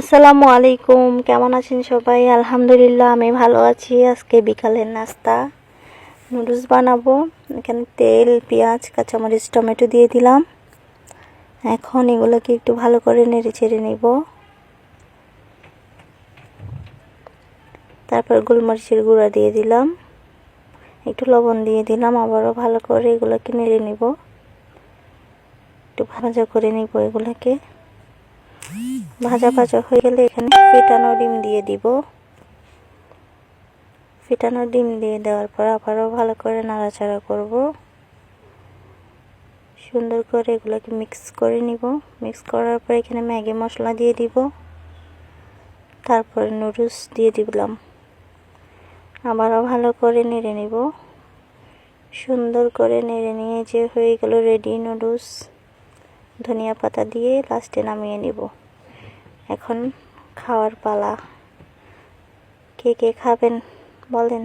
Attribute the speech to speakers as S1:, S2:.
S1: আসসালামু আলাইকুম, কেমন আছেন সবাই? আলহামদুলিল্লাহ আমি ভালো আছি। আজকে বিকালের নাস্তা নুডলস বানাবো। এখানে তেল, পেঁয়াজ, কাঁচামরিচ, টমেটো দিয়ে দিলাম। এখন এগুলোকে একটু ভালো করে নেড়ে চেড়ে নিব। তারপর গোলমরিচের গুঁড়া দিয়ে দিলাম, একটু লবণ দিয়ে দিলাম। আবারও ভালো করে এগুলোকে নেড়ে নিব, একটু ভাজা করে নিব এগুলোকে। ভাজা ভাজা হয়ে গেলে এখানে ফেটানো ডিম দিয়ে দিব। ফেটানো ডিম দিয়ে দেওয়ার পর আবারও ভালো করে নাড়াচাড়া করব। সুন্দর করে এগুলোকে মিক্স করে নিব। মিক্স করার পর এখানে ম্যাগি মশলা দিয়ে দিব। তারপর নুডলস দিয়ে দিলাম। আবারও ভালো করে নেড়ে নিব। সুন্দর করে নেড়ে নিয়ে যে হয়ে গেল রেডি নুডলস। ধনিয়া পাতা দিয়ে লাস্টে নামিয়ে নিব। এখন খাওয়ার পালা। কে কে খাবেন বলেন?